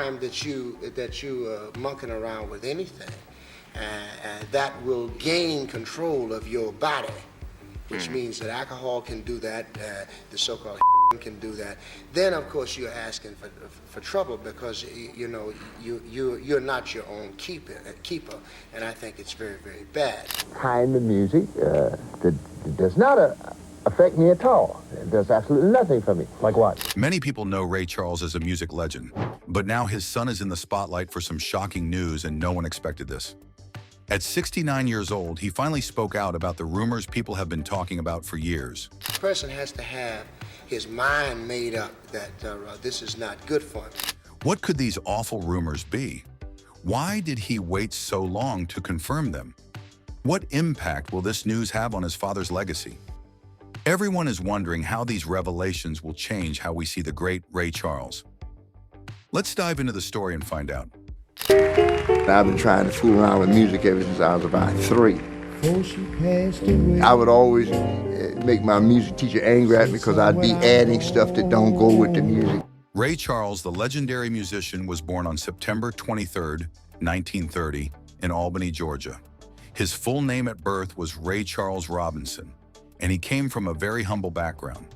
time that you monkeying around with anything, that will gain control of your body, which means that alcohol can do that, the so-called can do that. Then of course you're asking for trouble, because you're not your own keeper, and I think it's very, very bad. Kind of music that does not affect me at all. It does absolutely nothing for me. Like what? Many people know Ray Charles as a music legend, but now his son is in the spotlight for some shocking news, and no one expected this. At 69 years old, he finally spoke out about the rumors people have been talking about for years. A person has to have his mind made up that this is not good for him. What could these awful rumors be? Why did he wait so long to confirm them? What impact will this news have on his father's legacy? Everyone is wondering how these revelations will change how we see the great Ray Charles. Let's dive into the story and find out. I've been trying to fool around with music ever since I was about 3. I would always make my music teacher angry at me because I'd be adding stuff that don't go with the music. Ray Charles, the legendary musician, was born on September 23, 1930, in Albany, Georgia. His full name at birth was Ray Charles Robinson, and he came from a very humble background.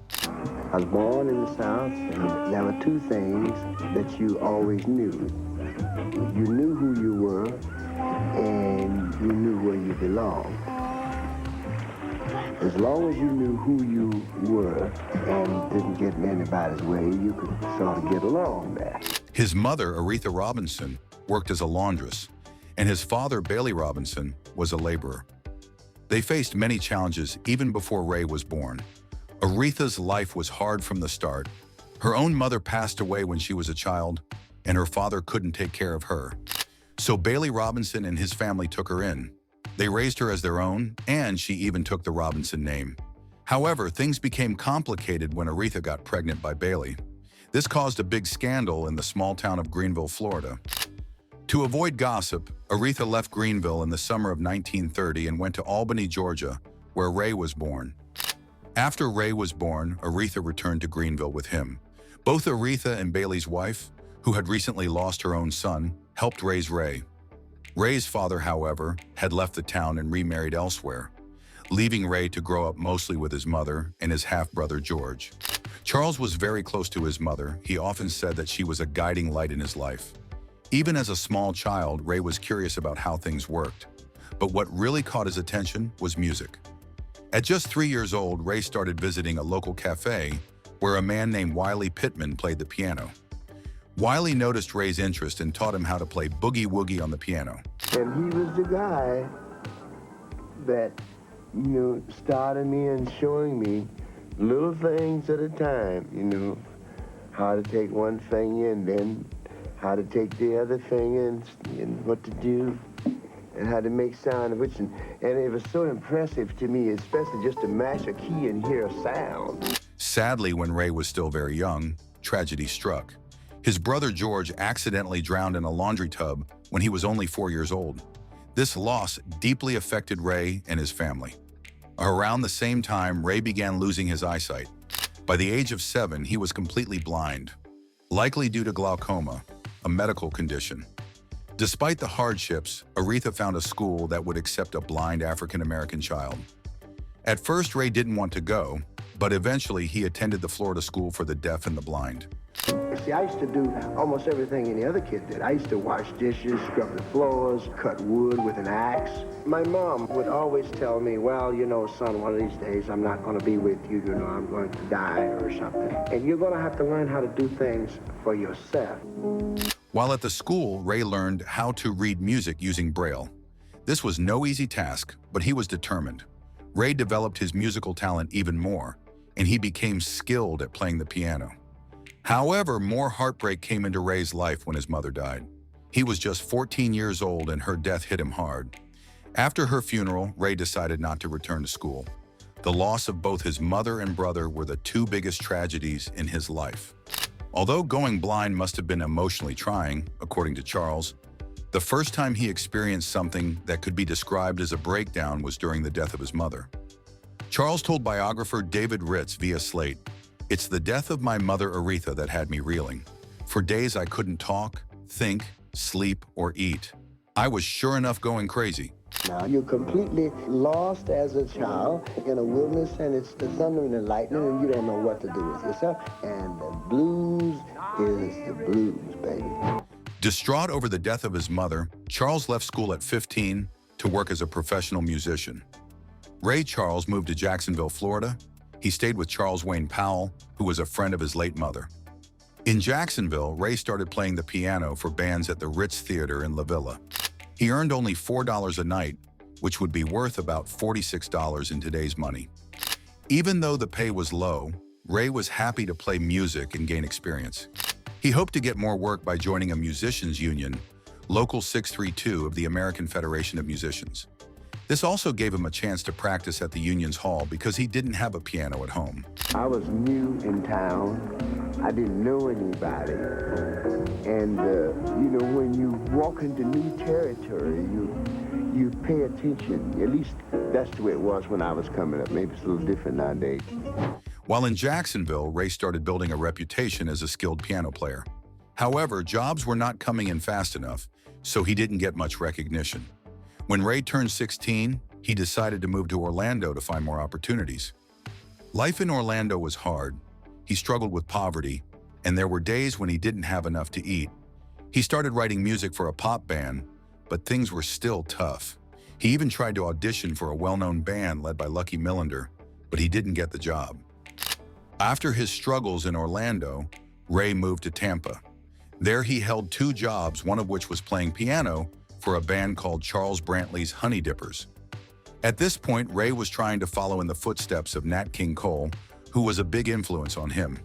I was born in the South, and there were two things that you always knew. You knew who you were, and you knew where you belonged. As long as you knew who you were and didn't get in anybody's way, you could sort of get along there. His mother, Aretha Robinson, worked as a laundress, and his father, Bailey Robinson, was a laborer. They faced many challenges even before Ray was born. Aretha's life was hard from the start. Her own mother passed away when she was a child, and her father couldn't take care of her. So Bailey Robinson and his family took her in. They raised her as their own, and she even took the Robinson name. However, things became complicated when Aretha got pregnant by Bailey. This caused a big scandal in the small town of Greenville, Florida. To avoid gossip, Aretha left Greenville in the summer of 1930 and went to Albany, Georgia, where Ray was born. After Ray was born, Aretha returned to Greenville with him. Both Aretha and Bailey's wife, who had recently lost her own son, helped raise Ray. Ray's father, however, had left the town and remarried elsewhere, leaving Ray to grow up mostly with his mother and his half-brother George. Charles was very close to his mother. He often said that she was a guiding light in his life. Even as a small child, Ray was curious about how things worked. But what really caught his attention was music. At just 3 years old, Ray started visiting a local cafe where a man named Wiley Pittman played the piano. Wiley noticed Ray's interest and taught him how to play boogie-woogie on the piano. And he was the guy that, started me and showing me little things at a time, how to take one thing and then how to take the other thing and what to do and how to make sound of which. And it was so impressive to me, especially just to mash a key and hear a sound. Sadly, when Ray was still very young, tragedy struck. His brother George accidentally drowned in a laundry tub when he was only 4 years old. This loss deeply affected Ray and his family. Around the same time, Ray began losing his eyesight. By the age of 7, he was completely blind, likely due to glaucoma, a medical condition. Despite the hardships, Aretha found a school that would accept a blind African-American child. At first, Ray didn't want to go, but eventually he attended the Florida School for the Deaf and the Blind. See, I used to do almost everything any other kid did. I used to wash dishes, scrub the floors, cut wood with an axe. My mom would always tell me, well, son, one of these days I'm not going to be with you, I'm going to die or something. And you're going to have to learn how to do things for yourself. While at the school, Ray learned how to read music using Braille. This was no easy task, but he was determined. Ray developed his musical talent even more, and he became skilled at playing the piano. However, more heartbreak came into Ray's life when his mother died. He was just 14 years old and her death hit him hard. After her funeral, Ray decided not to return to school. The loss of both his mother and brother were the two biggest tragedies in his life. Although going blind must have been emotionally trying, according to Charles, the first time he experienced something that could be described as a breakdown was during the death of his mother. Charles told biographer David Ritz via Slate, "It's the death of my mother Aretha that had me reeling. For days I couldn't talk, think, sleep, or eat. I was sure enough going crazy. Now, you're completely lost as a child in a wilderness, and it's the thunder and the lightning, and you don't know what to do with yourself. And the blues is the blues, baby. Distraught over the death of his mother, Charles left school at 15 to work as a professional musician. Ray Charles moved to Jacksonville, Florida. He stayed with Charles Wayne Powell, who was a friend of his late mother. In Jacksonville, Ray started playing the piano for bands at the Ritz Theater in La Villa. He earned only $4 a night, which would be worth about $46 in today's money. Even though the pay was low, Ray was happy to play music and gain experience. He hoped to get more work by joining a musicians union, Local 632 of the American Federation of Musicians. This also gave him a chance to practice at the union's hall because he didn't have a piano at home. I was new in town. I didn't know anybody. And, when you walk into new territory, you pay attention. At least that's the way it was when I was coming up. Maybe it's a little different nowadays. While in Jacksonville, Ray started building a reputation as a skilled piano player. However, jobs were not coming in fast enough, so he didn't get much recognition. When Ray turned 16, he decided to move to Orlando to find more opportunities. Life in Orlando was hard. He struggled with poverty, and there were days when he didn't have enough to eat. He started writing music for a pop band, but things were still tough. He even tried to audition for a well-known band led by Lucky Millinder, but he didn't get the job. After his struggles in Orlando, Ray moved to Tampa. There he held 2 jobs, one of which was playing piano for a band called Charles Brantley's Honey Dippers. At this point, Ray was trying to follow in the footsteps of Nat King Cole, who was a big influence on him.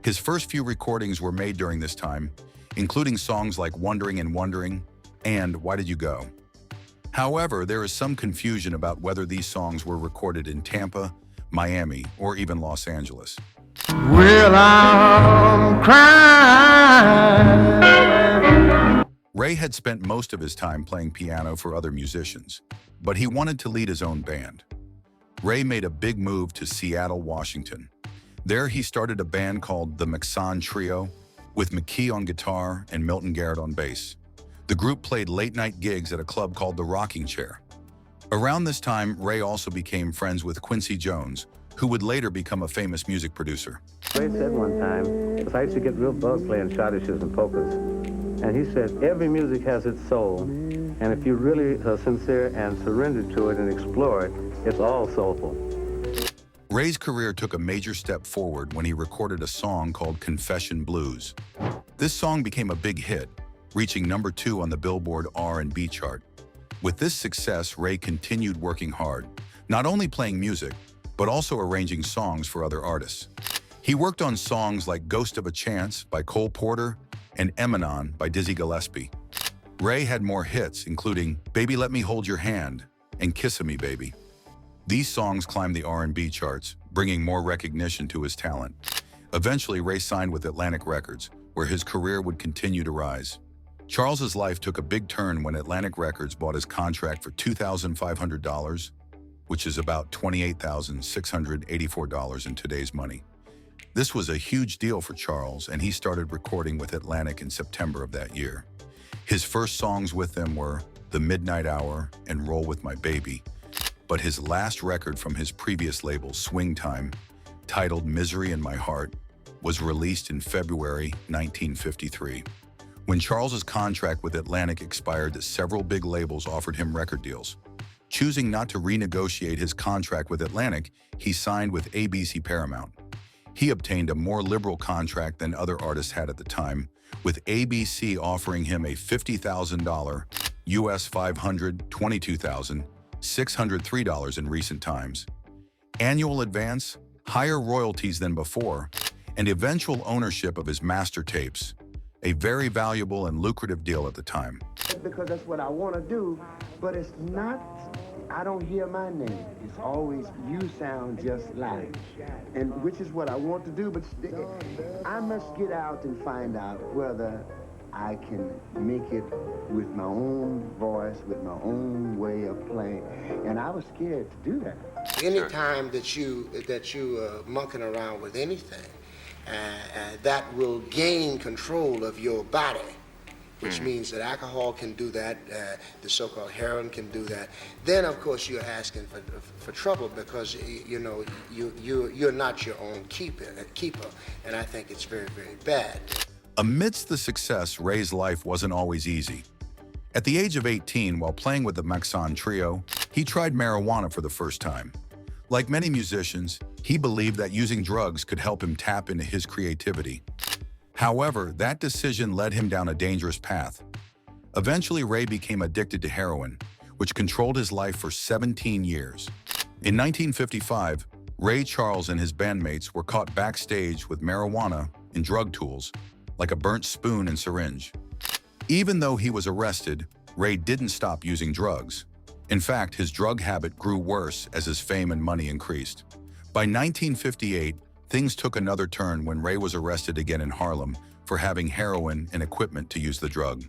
His first few recordings were made during this time, including songs like Wondering and Wondering and Why Did You Go? However, there is some confusion about whether these songs were recorded in Tampa, Miami, or even Los Angeles. Well, I'm crying. Ray had spent most of his time playing piano for other musicians, but he wanted to lead his own band. Ray made a big move to Seattle, Washington. There he started a band called the McSon Trio, with McKee on guitar and Milton Garred on bass. The group played late-night gigs at a club called the Rocking Chair. Around this time, Ray also became friends with Quincy Jones, who would later become a famous music producer. Ray said one time, because I used to get real bugged playing schottisches and polkas, and he said, every music has its soul, and if you really are sincere and surrender to it and explore it, it's all soulful. Ray's career took a major step forward when he recorded a song called Confession Blues. This song became a big hit, reaching number 2 on the Billboard R&B chart. With this success, Ray continued working hard, not only playing music, but also arranging songs for other artists. He worked on songs like Ghost of a Chance by Cole Porter and Emanon by Dizzy Gillespie. Ray had more hits, including Baby Let Me Hold Your Hand and Kiss-A-Me Baby. These songs climbed the R&B charts, bringing more recognition to his talent. Eventually, Ray signed with Atlantic Records, where his career would continue to rise. Charles's life took a big turn when Atlantic Records bought his contract for $2,500, which is about $28,684 in today's money. This was a huge deal for Charles, and he started recording with Atlantic in September of that year. His first songs with them were The Midnight Hour and Roll With My Baby, but his last record from his previous label, Swing Time, titled Misery in My Heart, was released in February 1953. When Charles's contract with Atlantic expired, several big labels offered him record deals. Choosing not to renegotiate his contract with Atlantic, he signed with ABC Paramount. He obtained a more liberal contract than other artists had at the time, with ABC offering him a $50,000 US $522,603 in recent times, annual advance, higher royalties than before, and eventual ownership of his master tapes, a very valuable and lucrative deal at the time. Because that's what I want to do, but it's not, I don't hear my name. It's always, you sound just like, and which is what I want to do, but I must get out and find out whether I can make it with my own voice, with my own way of playing, and I was scared to do that. Anytime that you monkeying around with anything, that will gain control of your body, which means that alcohol can do that, the so-called heroin can do that, then of course you're asking for trouble, because you know you're not your own keeper, and I think it's very, very bad. Amidst the success, Ray's life wasn't always easy. At the age of 18, while playing with the McSon Trio, he tried marijuana for the first time. Like many musicians, he believed that using drugs could help him tap into his creativity. However, that decision led him down a dangerous path. Eventually, Ray became addicted to heroin, which controlled his life for 17 years. In 1955, Ray Charles and his bandmates were caught backstage with marijuana and drug tools, like a burnt spoon and syringe. Even though he was arrested, Ray didn't stop using drugs. In fact, his drug habit grew worse as his fame and money increased. By 1958, things took another turn when Ray was arrested again in Harlem for having heroin and equipment to use the drug.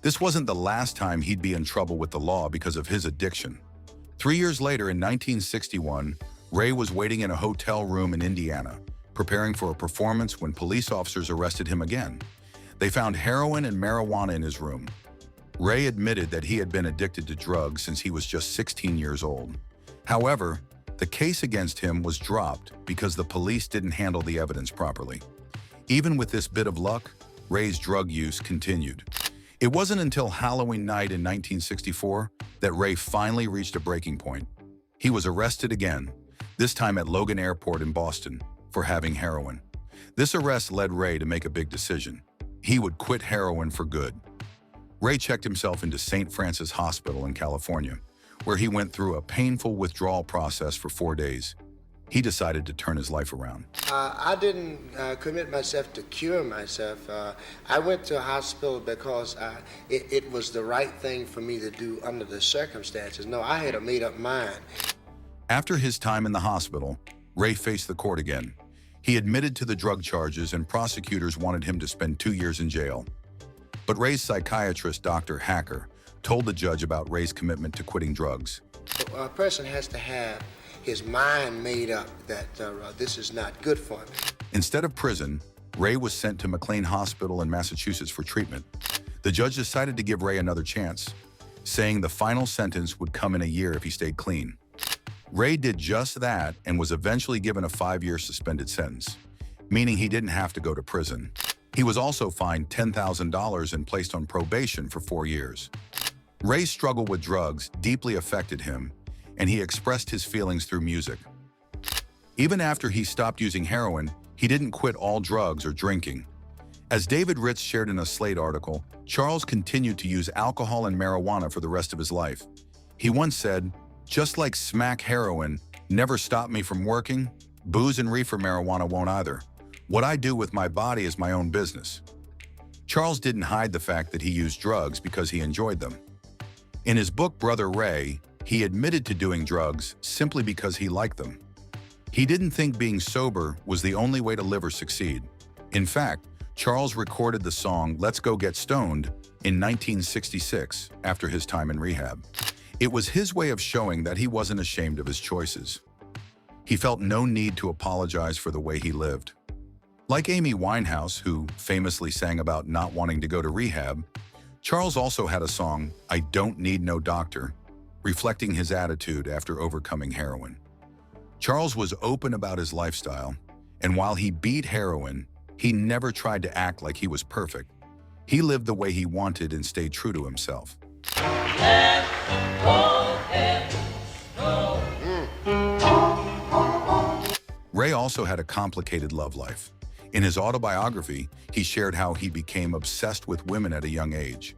This wasn't the last time he'd be in trouble with the law because of his addiction. 3 years later, in 1961, Ray was waiting in a hotel room in Indiana, preparing for a performance when police officers arrested him again. They found heroin and marijuana in his room. Ray admitted that he had been addicted to drugs since he was just 16 years old. However, the case against him was dropped because the police didn't handle the evidence properly. Even with this bit of luck, Ray's drug use continued. It wasn't until Halloween night in 1964 that Ray finally reached a breaking point. He was arrested again, this time at Logan Airport in Boston, for having heroin. This arrest led Ray to make a big decision. He would quit heroin for good. Ray checked himself into St. Francis Hospital in California, where he went through a painful withdrawal process for 4 days. He decided to turn his life around. I didn't commit myself to cure myself. I went to a hospital because it was the right thing for me to do under the circumstances. No, I had a made-up mind. After his time in the hospital, Ray faced the court again. He admitted to the drug charges, and prosecutors wanted him to spend 2 years in jail. But Ray's psychiatrist, Dr. Hacker, told the judge about Ray's commitment to quitting drugs. A person has to have his mind made up that this is not good for him. Instead of prison, Ray was sent to McLean Hospital in Massachusetts for treatment. The judge decided to give Ray another chance, saying the final sentence would come in a year if he stayed clean. Ray did just that and was eventually given a 5-year suspended sentence, meaning he didn't have to go to prison. He was also fined $10,000 and placed on probation for 4 years. Ray's struggle with drugs deeply affected him, and he expressed his feelings through music. Even after he stopped using heroin, he didn't quit all drugs or drinking. As David Ritz shared in a Slate article, Charles continued to use alcohol and marijuana for the rest of his life. He once said, "Just like smack heroin never stopped me from working, booze and reefer marijuana won't either. What I do with my body is my own business." Charles didn't hide the fact that he used drugs because he enjoyed them. In his book, Brother Ray, he admitted to doing drugs simply because he liked them. He didn't think being sober was the only way to live or succeed. In fact, Charles recorded the song "Let's Go Get Stoned" in 1966 after his time in rehab. It was his way of showing that he wasn't ashamed of his choices. He felt no need to apologize for the way he lived. Like Amy Winehouse, who famously sang about not wanting to go to rehab, Charles also had a song, "I Don't Need No Doctor," reflecting his attitude after overcoming heroin. Charles was open about his lifestyle, and while he beat heroin, he never tried to act like he was perfect. He lived the way he wanted and stayed true to himself. Ray also had a complicated love life. In his autobiography, he shared how he became obsessed with women at a young age.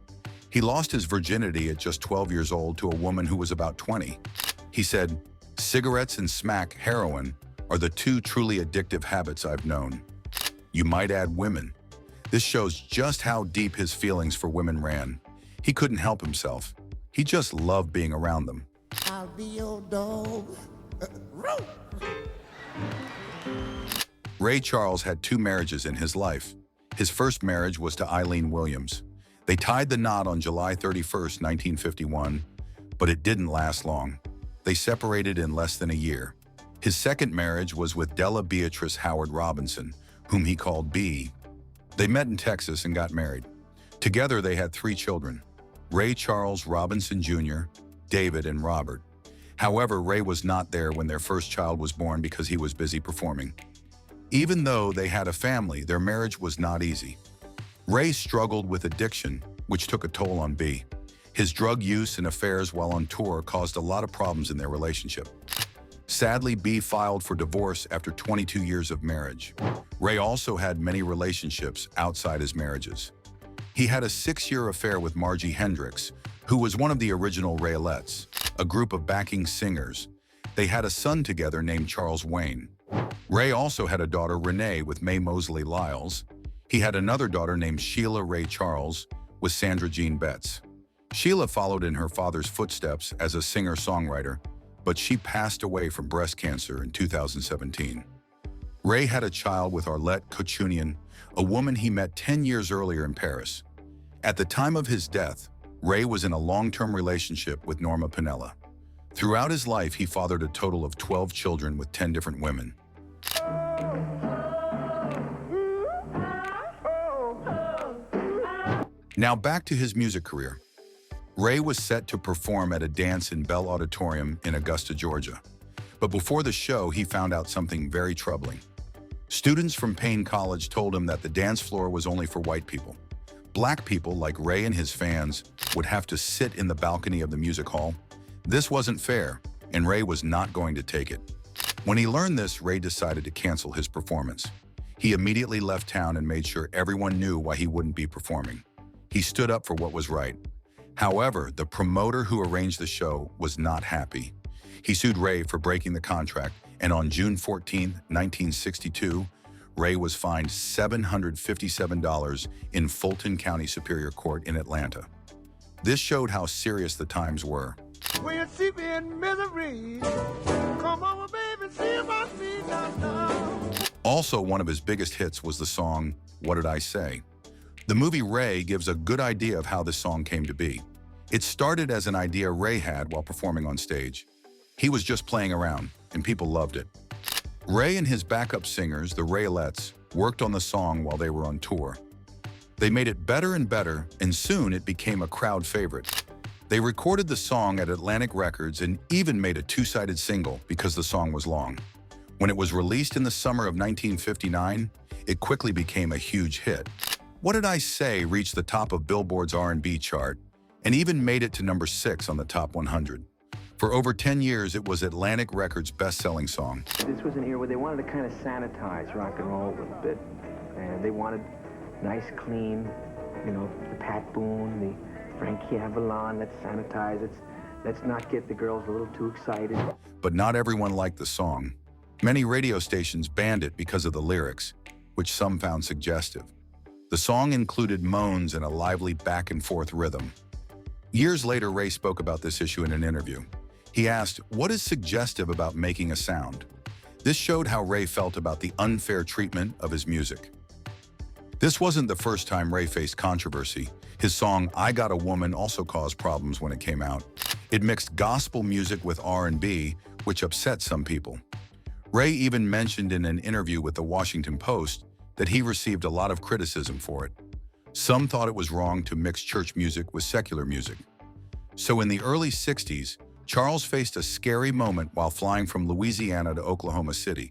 He lost his virginity at just 12 years old to a woman who was about 20. He said, "Cigarettes and smack heroin are the 2 truly addictive habits I've known." You might add women. This shows just how deep his feelings for women ran. He couldn't help himself. He just loved being around them. I'll be your dog. Ray Charles had 2 marriages in his life. His first marriage was to Eileen Williams. They tied the knot on July 31st, 1951, but it didn't last long. They separated in less than a year. His second marriage was with Della Beatrice Howard Robinson, whom he called B. They met in Texas and got married. Together, they had 3 children: Ray Charles Robinson Jr., David, and Robert. However, Ray was not there when their first child was born because he was busy performing. Even though they had a family, their marriage was not easy. Ray struggled with addiction, which took a toll on B. His drug use and affairs while on tour caused a lot of problems in their relationship. Sadly, B filed for divorce after 22 years of marriage. Ray also had many relationships outside his marriages. He had a 6-year affair with Margie Hendricks, who was one of the original Raelettes, a group of backing singers. They had a son together named Charles Wayne. Ray also had a daughter, Renee, with Mae Mosley Lyles. He had another daughter named Sheila Ray Charles with Sandra Jean Betts. Sheila followed in her father's footsteps as a singer-songwriter, but she passed away from breast cancer in 2017. Ray had a child with Arlette Kochunian, a woman he met 10 years earlier in Paris. At the time of his death, Ray was in a long-term relationship with Norma Pinella. Throughout his life, he fathered a total of 12 children with 10 different women. Now back to his music career. Ray was set to perform at a dance in Bell Auditorium in Augusta, Georgia. But before the show, he found out something very troubling. Students from Payne College told him that the dance floor was only for white people. Black people, like Ray and his fans, would have to sit in the balcony of the music hall. This wasn't fair, and Ray was not going to take it. When he learned this, Ray decided to cancel his performance. He immediately left town and made sure everyone knew why he wouldn't be performing. He stood up for what was right. However, the promoter who arranged the show was not happy. He sued Ray for breaking the contract, and on June 14, 1962, Ray was fined $757 in Fulton County Superior Court in Atlanta. This showed how serious the times were. When you see me in misery, come over, baby, see my feet now. Also, one of his biggest hits was the song, "What Did I Say?" The movie Ray gives a good idea of how this song came to be. It started as an idea Ray had while performing on stage. He was just playing around, and people loved it. Ray and his backup singers, the Raelettes, worked on the song while they were on tour. They made it better and better, and soon it became a crowd favorite. They recorded the song at Atlantic Records and even made a 2-sided single because the song was long. When it was released in the summer of 1959, it quickly became a huge hit. "What Did I Say" reached the top of Billboard's R&B chart and even made it to number 6 on the Top 100. For over 10 years, it was Atlantic Records' best-selling song. This was an era where they wanted to kind of sanitize rock and roll a little bit. And they wanted nice, clean, you know, the Pat Boone, the Frankie Avalon, let's sanitize it. Let's not get the girls a little too excited. But not everyone liked the song. Many radio stations banned it because of the lyrics, which some found suggestive. The song included moans and a lively back-and-forth rhythm. Years later, Ray spoke about this issue in an interview. He asked, "What is suggestive about making a sound?" This showed how Ray felt about the unfair treatment of his music. This wasn't the first time Ray faced controversy. His song, "I Got a Woman," also caused problems when it came out. It mixed gospel music with R&B, which upset some people. Ray even mentioned in an interview with the Washington Post that he received a lot of criticism for it. Some thought it was wrong to mix church music with secular music. So in the early 60s, Charles faced a scary moment while flying from Louisiana to Oklahoma City.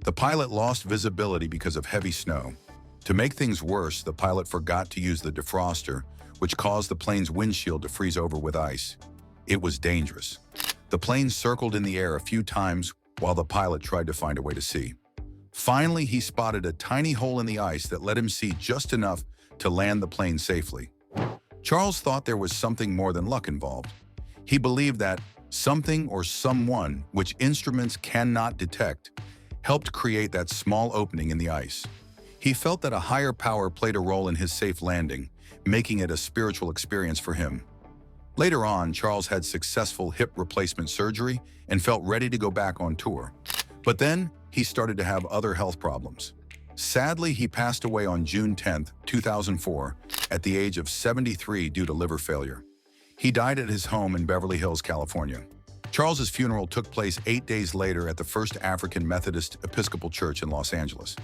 The pilot lost visibility because of heavy snow. To make things worse, the pilot forgot to use the defroster, which caused the plane's windshield to freeze over with ice. It was dangerous. The plane circled in the air a few times while the pilot tried to find a way to see. Finally, he spotted a tiny hole in the ice that let him see just enough to land the plane safely. Charles thought there was something more than luck involved. He believed that something or someone, which instruments cannot detect, helped create that small opening in the ice. He felt that a higher power played a role in his safe landing, making it a spiritual experience for him. Later on, Charles had successful hip replacement surgery and felt ready to go back on tour. But then, he started to have other health problems. Sadly, he passed away on June 10, 2004, at the age of 73 due to liver failure. He died at his home in Beverly Hills, California. Charles's funeral took place 8 days later at the First African Methodist Episcopal Church in Los Angeles.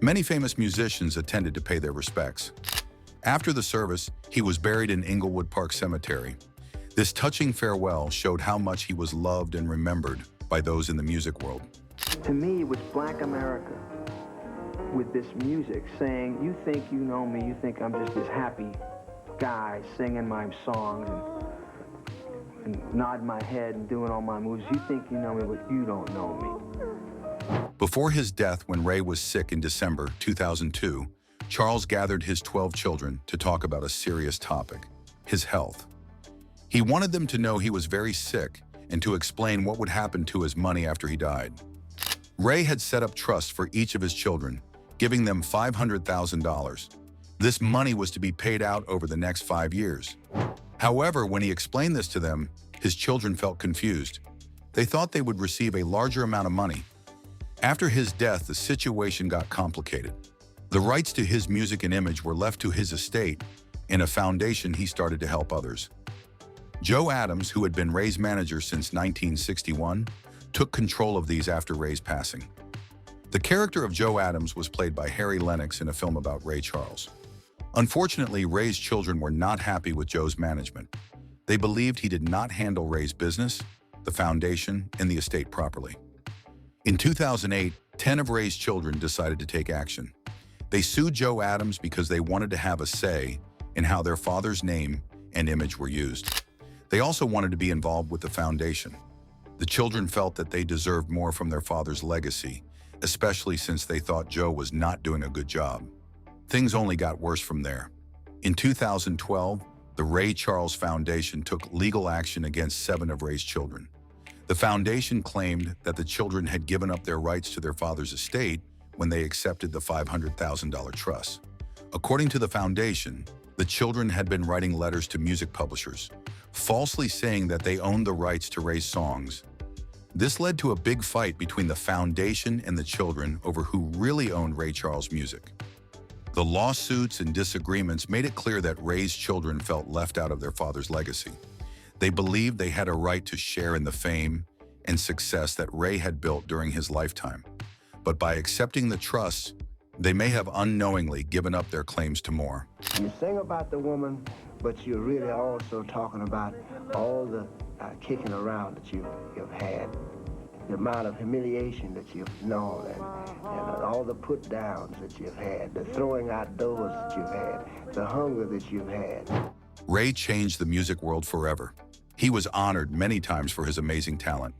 Many famous musicians attended to pay their respects. After the service, he was buried in Inglewood Park Cemetery. This touching farewell showed how much he was loved and remembered by those in the music world. To me, it was Black America with this music saying, you think you know me, you think I'm just this happy guy singing my songs and nodding my head and doing all my moves. You think you know me, but you don't know me. Before his death, when Ray was sick in December 2002, Charles gathered his 12 children to talk about a serious topic, his health. He wanted them to know he was very sick and to explain what would happen to his money after he died. Ray had set up trusts for each of his children, giving them $500,000. This money was to be paid out over the next 5 years. However, when he explained this to them, his children felt confused. They thought they would receive a larger amount of money. After his death, the situation got complicated. The rights to his music and image were left to his estate. In a foundation, he started to help others. Joe Adams, who had been Ray's manager since 1961, took control of these after Ray's passing. The character of Joe Adams was played by Harry Lennox in a film about Ray Charles. Unfortunately, Ray's children were not happy with Joe's management. They believed he did not handle Ray's business, the foundation, and the estate properly. In 2008, 10 of Ray's children decided to take action. They sued Joe Adams because they wanted to have a say in how their father's name and image were used. They also wanted to be involved with the foundation. The children felt that they deserved more from their father's legacy, especially since they thought Joe was not doing a good job. Things only got worse from there. In 2012, the Ray Charles Foundation took legal action against 7 of Ray's children. The foundation claimed that the children had given up their rights to their father's estate when they accepted the $500,000 trust. According to the foundation, the children had been writing letters to music publishers, falsely saying that they owned the rights to Ray's songs. This led to a big fight between the foundation and the children over who really owned Ray Charles' music. The lawsuits and disagreements made it clear that Ray's children felt left out of their father's legacy. They believed they had a right to share in the fame and success that Ray had built during his lifetime. But by accepting the trust, they may have unknowingly given up their claims to more. You sing about the woman, but you're really also talking about all the kicking around that you've had, the amount of humiliation that you've known, and all the put downs that you've had, the throwing out doors that you've had, the hunger that you've had. Ray changed the music world forever. He was honored many times for his amazing talent.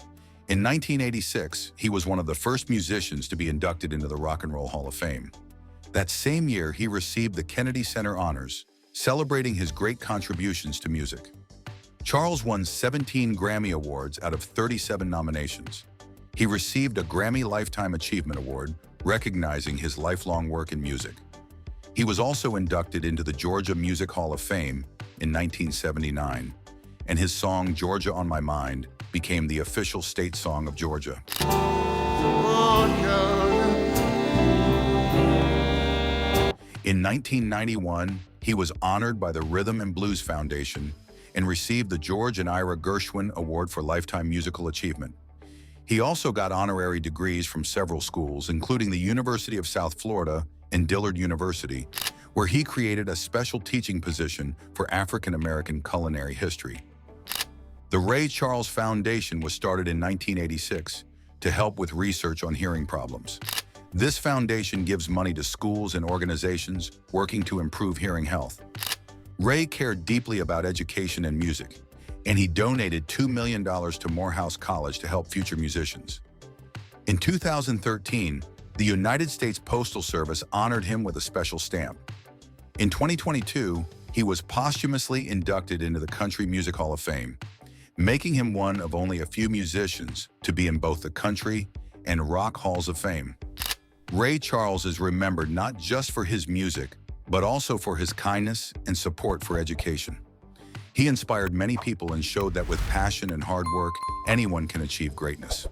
In 1986, he was one of the first musicians to be inducted into the Rock and Roll Hall of Fame. That same year, he received the Kennedy Center Honors, celebrating his great contributions to music. Charles won 17 Grammy Awards out of 37 nominations. He received a Grammy Lifetime Achievement Award, recognizing his lifelong work in music. He was also inducted into the Georgia Music Hall of Fame in 1979, and his song Georgia on My Mind became the official state song of Georgia. In 1991, he was honored by the Rhythm and Blues Foundation and received the George and Ira Gershwin Award for Lifetime Musical Achievement. He also got honorary degrees from several schools, including the University of South Florida and Dillard University, where he created a special teaching position for African American culinary history. The Ray Charles Foundation was started in 1986 to help with research on hearing problems. This foundation gives money to schools and organizations working to improve hearing health. Ray cared deeply about education and music, and he donated $2 million to Morehouse College to help future musicians. In 2013, the United States Postal Service honored him with a special stamp. In 2022, he was posthumously inducted into the Country Music Hall of Fame, making him one of only a few musicians to be in both the Country and Rock Halls of Fame. Ray Charles is remembered not just for his music, but also for his kindness and support for education. He inspired many people and showed that with passion and hard work, anyone can achieve greatness.